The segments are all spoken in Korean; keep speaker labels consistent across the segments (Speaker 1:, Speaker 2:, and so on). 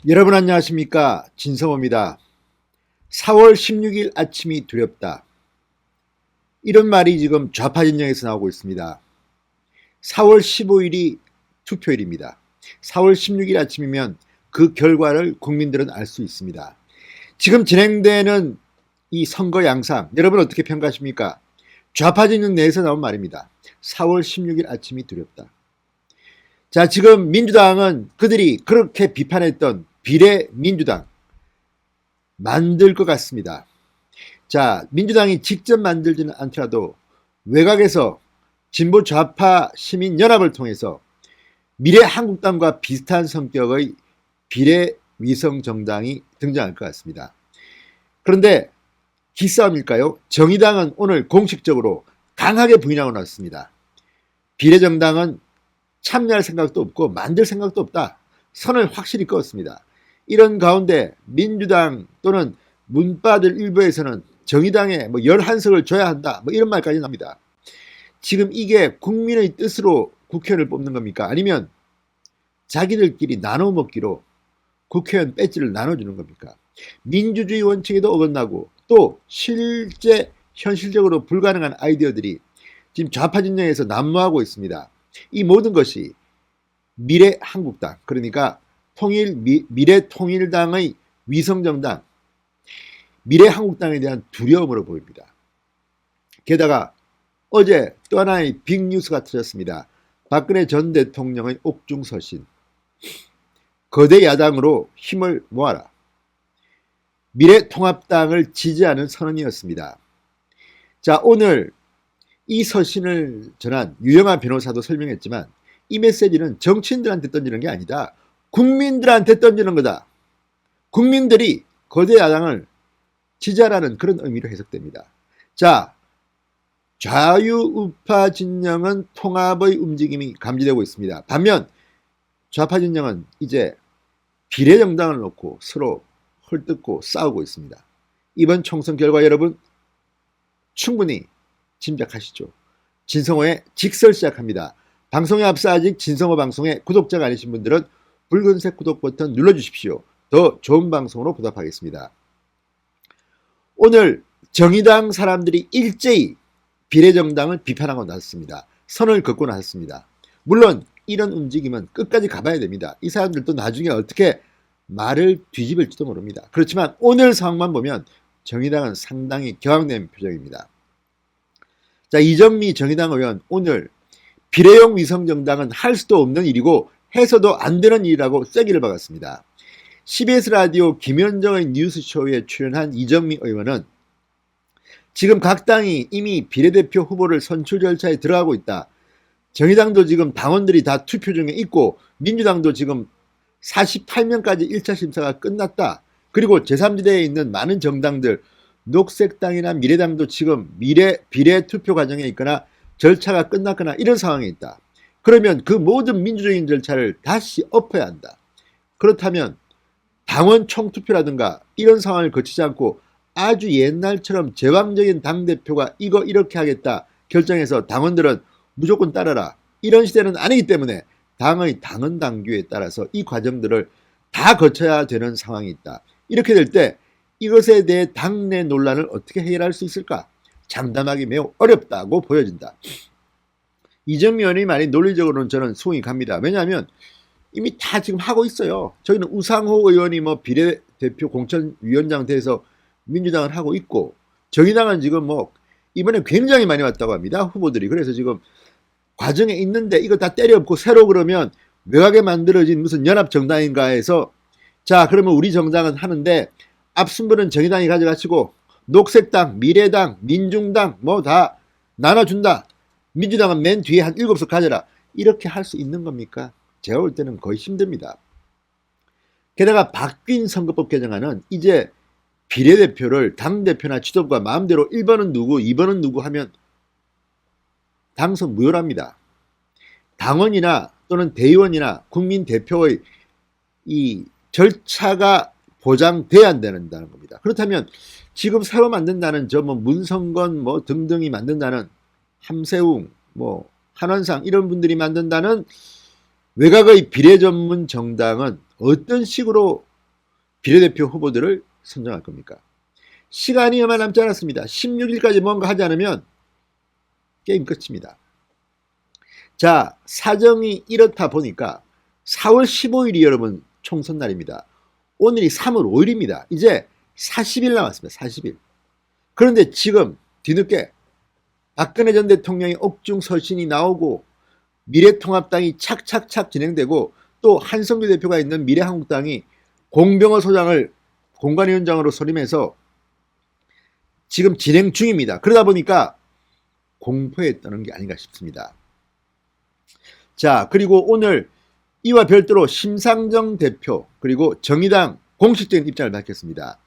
Speaker 1: 여러분 안녕하십니까? 진성호입니다. 4월 16일 아침이 두렵다. 이런 말이 지금 좌파 진영에서 나오고 있습니다. 4월 15일이 투표일입니다. 4월 16일 아침이면 그 결과를 국민들은 알 수 있습니다. 지금 진행되는 이 선거 양상, 여러분 어떻게 평가하십니까? 좌파 진영 내에서 나온 말입니다. 4월 16일 아침이 두렵다. 자, 지금 민주당은 그들이 그렇게 비판했던 비례민주당 만들 것 같습니다. 자, 민주당이 직접 만들지는 않더라도 외곽에서 진보 좌파 시민연합을 통해서 미래한국당과 비슷한 성격의 비례위성정당이 등장할 것 같습니다. 그런데 기싸움일까요? 정의당은 오늘 공식적으로 강하게 부인하고 나왔습니다. 비례정당은 참여할 생각도 없고 만들 생각도 없다. 선을 확실히 그었습니다. 이런 가운데 민주당 또는 문바들 일부에서는 정의당에 11석을 줘야 한다. 이런 말까지 납니다. 지금 이게 국민의 뜻으로 국회의원을 뽑는 겁니까? 아니면 자기들끼리 나눠 먹기로 국회의원 배지를 나눠주는 겁니까? 민주주의 원칙에도 어긋나고 또 현실적으로 불가능한 아이디어들이 지금 좌파 진영에서 난무하고 있습니다. 이 모든 것이 미래한국당, 그러니까 미래통일당의 위성정당, 미래한국당에 대한 두려움으로 보입니다. 게다가 어제 또 하나의 빅뉴스가 터졌습니다. 박근혜 전 대통령의 옥중서신, 거대 야당으로 힘을 모아라. 미래통합당을 지지하는 선언이었습니다. 자, 오늘 이 서신을 전한 유영아 변호사도 설명했지만 이 메시지는 정치인들한테 던지는 게 아니다. 국민들한테 던지는 거다. 국민들이 거대 야당을 지지하라는 그런 의미로 해석됩니다. 자, 좌유우파 진영은 통합의 움직임이 감지되고 있습니다. 반면 좌파 진영은 이제 비례정당을 놓고 서로 헐뜯고 싸우고 있습니다. 이번 총선 결과 여러분 충분히 짐작하시죠. 진성호의 직설 시작합니다. 방송에 앞서 아직 진성호 방송에 구독자가 아니신 분들은 붉은색 구독 버튼 눌러주십시오. 더 좋은 방송으로 보답하겠습니다. 오늘 정의당 사람들이 일제히 비례정당을 비판하고 나섰습니다. 선을 긋고 나섰습니다. 물론 이런 움직임은 끝까지 가봐야 됩니다. 이 사람들도 나중에 어떻게 말을 뒤집을지도 모릅니다. 그렇지만 오늘 상황만 보면 정의당은 상당히 격앙된 표정입니다. 자, 이정미 정의당 의원 오늘 비례용 위성정당은 할 수도 없는 일이고 해서도 안 되는 일이라고 쐐기를 박았습니다. CBS 라디오 김현정의 뉴스쇼에 출연한 이정미 의원은 지금 각 당이 이미 비례대표 후보를 선출 절차에 들어가고 있다. 정의당도 지금 당원들이 다 투표 중에 있고 민주당도 지금 48명까지 1차 심사가 끝났다. 그리고 제3지대에 있는 많은 정당들 녹색당이나 미래당도 지금 비례 투표 과정에 있거나 절차가 끝났거나 이런 상황에 있다. 그러면 그 모든 민주적인 절차를 다시 엎어야 한다. 그렇다면 당원 총투표라든가 이런 상황을 거치지 않고 아주 옛날처럼 제왕적인 당대표가 이거 이렇게 하겠다 결정해서 당원들은 무조건 따라라. 이런 시대는 아니기 때문에 당의 당헌 당규에 따라서 이 과정들을 다 거쳐야 되는 상황이 있다. 이렇게 될 때 이것에 대해 당내 논란을 어떻게 해결할 수 있을까? 장담하기 매우 어렵다고 보여진다. 이정미 의원의 말이 논리적으로는 저는 수긍이 갑니다. 왜냐하면 이미 다 지금 하고 있어요. 저희는 우상호 의원이 비례대표 공천위원장 돼서 민주당을 하고 있고 정의당은 지금 이번에 굉장히 많이 왔다고 합니다. 후보들이. 그래서 지금 과정에 있는데 이거 다 때려엎고 새로 그러면 외곽에 만들어진 무슨 연합정당인가 해서 자, 그러면 우리 정당은 하는데 앞순번은 정의당이 가져가시고 녹색당, 미래당, 민중당 다 나눠준다. 민주당은 맨 뒤에 한 7석 가져라. 이렇게 할 수 있는 겁니까? 제가 볼 때는 거의 힘듭니다. 게다가 바뀐 선거법 개정안은 이제 비례대표를 당대표나 지도부가 마음대로 1번은 누구, 2번은 누구 하면 당선 무효랍니다. 당원이나 또는 대의원이나 국민대표의 이 절차가 보장돼야 된다는 겁니다. 그렇다면 지금 새로 만든다는 문성건 등등이 만든다는 함세웅 한원상 이런 분들이 만든다는 외곽의 비례 전문 정당은 어떤 식으로 비례대표 후보들을 선정할 겁니까? 시간이 얼마 남지 않았습니다. 16일까지 뭔가 하지 않으면 게임 끝입니다. 자, 사정이 이렇다 보니까 4월 15일이 여러분 총선 날입니다. 오늘이 3월 5일입니다. 이제 40일 남았습니다. 40일. 그런데 지금 뒤늦게 박근혜 전 대통령의 옥중 서신이 나오고 미래통합당이 착착착 진행되고 또 한성규 대표가 있는 미래한국당이 공병호 소장을 공관위원장으로 선임해서 지금 진행 중입니다. 그러다 보니까 공포에 떠는 게 아닌가 싶습니다. 자, 그리고 오늘 이와 별도로 심상정 대표 그리고 정의당 공식적인 입장을 밝혔습니다.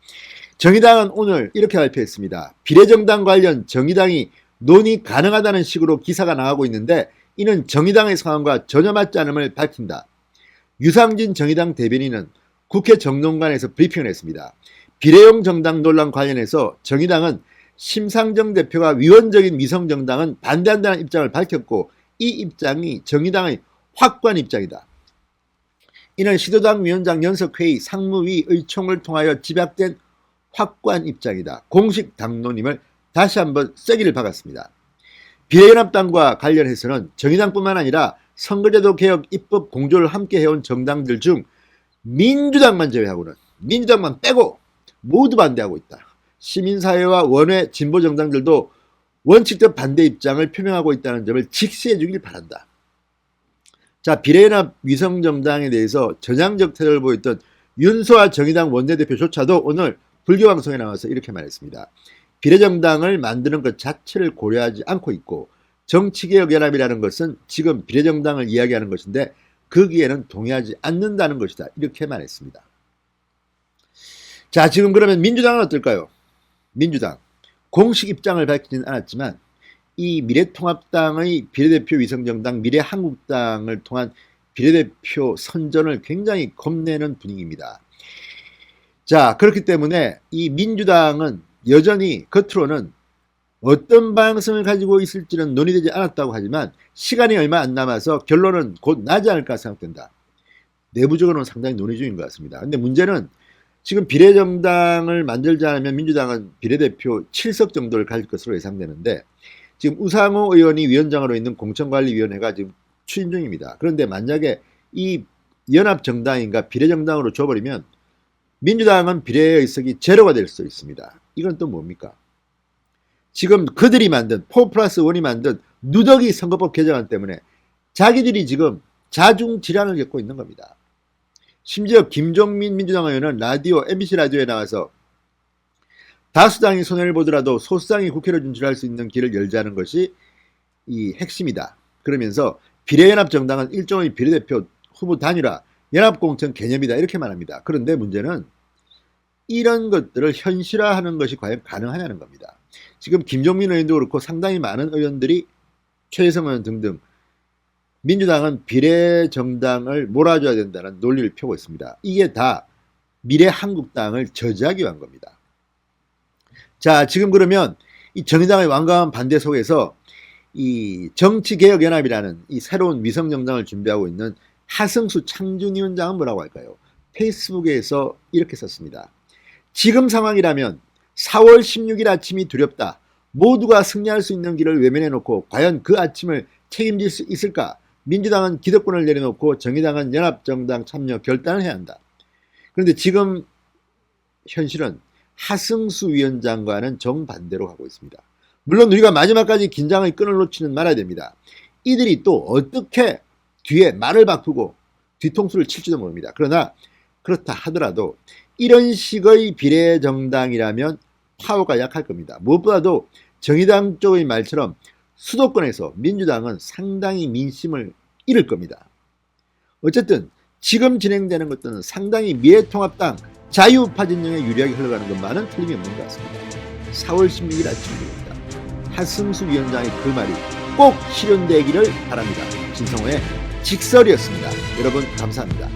Speaker 1: 정의당은 오늘 이렇게 발표했습니다. 비례정당 관련 정의당이 논의 가능하다는 식으로 기사가 나가고 있는데 이는 정의당의 상황과 전혀 맞지 않음을 밝힌다. 유상진 정의당 대변인은 국회 정론관에서 브리핑을 했습니다. 비례용 정당 논란 관련해서 정의당은 심상정 대표가 위헌적인 위성정당은 반대한다는 입장을 밝혔고 이 입장이 정의당의 확고한 입장이다. 이는 시도당 위원장 연석회의 상무위 의총을 통하여 집약된 확고한 입장이다. 공식 당론임을 다시 한번 쐐기를 박았습니다. 비례연합당과 관련해서는 정의당뿐만 아니라 선거제도 개혁 입법 공조를 함께 해온 정당들 중 민주당만 제외하고는 민주당만 빼고 모두 반대하고 있다. 시민사회와 원외 진보정당들도 원칙적 반대 입장을 표명하고 있다는 점을 직시해 주길 바란다. 자, 비례연합 위성정당에 대해서 전향적 태도를 보였던 윤소아 정의당 원내대표조차도 오늘 불교방송에 나와서 이렇게 말했습니다. 비례정당을 만드는 것 자체를 고려하지 않고 있고 정치개혁연합이라는 것은 지금 비례정당을 이야기하는 것인데 거기에는 동의하지 않는다는 것이다. 이렇게 말했습니다. 자, 지금 그러면 민주당은 어떨까요? 민주당 공식 입장을 밝히진 않았지만 이 미래통합당의 비례대표 위성정당 미래한국당을 통한 비례대표 선전을 굉장히 겁내는 분위기입니다. 자, 그렇기 때문에 이 민주당은 여전히 겉으로는 어떤 방향성을 가지고 있을지는 논의되지 않았다고 하지만 시간이 얼마 안 남아서 결론은 곧 나지 않을까 생각된다. 내부적으로는 상당히 논의 중인 것 같습니다. 근데 문제는 지금 비례정당을 만들지 않으면 민주당은 비례대표 7석 정도를 가질 것으로 예상되는데 지금 우상호 의원이 위원장으로 있는 공천관리위원회가 지금 추진 중입니다. 그런데 만약에 이 연합정당인가 비례정당으로 줘버리면 민주당은 비례의석이 제로가 될 수 있습니다. 이건 또 뭡니까? 지금 그들이 만든 4+1이 만든 누더기 선거법 개정안 때문에 자기들이 지금 자중질환을 겪고 있는 겁니다. 심지어 김종민 민주당 의원은 MBC 라디오에 나와서 다수당이 손해를 보더라도 소수당이 국회로 진출할 수 있는 길을 열자는 것이 이 핵심이다. 그러면서 비례연합정당은 일종의 비례대표 후보 단일화, 연합공천 개념이다. 이렇게 말합니다. 그런데 문제는 이런 것들을 현실화하는 것이 과연 가능하냐는 겁니다. 지금 김종민 의원도 그렇고 상당히 많은 의원들이 최혜성 의원 등등 민주당은 비례정당을 몰아줘야 된다는 논리를 펴고 있습니다. 이게 다 미래한국당을 저지하기 위한 겁니다. 자, 지금 그러면 이 정의당의 완강한 반대 속에서 이 정치개혁연합이라는 이 새로운 위성정당을 준비하고 있는 하승수 창준위원장은 뭐라고 할까요? 페이스북에서 이렇게 썼습니다. 지금 상황이라면 4월 16일 아침이 두렵다. 모두가 승리할 수 있는 길을 외면해놓고 과연 그 아침을 책임질 수 있을까? 민주당은 기득권을 내려놓고 정의당은 연합정당 참여 결단을 해야 한다. 그런데 지금 현실은 하승수 위원장과는 정반대로 가고 있습니다. 물론 우리가 마지막까지 긴장의 끈을 놓지는 말아야 됩니다. 이들이 또 어떻게 뒤에 말을 바꾸고 뒤통수를 칠지도 모릅니다. 그러나 그렇다 하더라도 이런 식의 비례정당이라면 파워가 약할 겁니다. 무엇보다도 정의당 쪽의 말처럼 수도권에서 민주당은 상당히 민심을 잃을 겁니다. 어쨌든 지금 진행되는 것들은 상당히 미래통합당 자유우파 진영에 유리하게 흘러가는 것만은 틀림이 없는 것 같습니다. 4월 16일 아침입니다. 하승수 위원장의 그 말이 꼭 실현되기를 바랍니다. 진성호의 직설이었습니다. 여러분 감사합니다.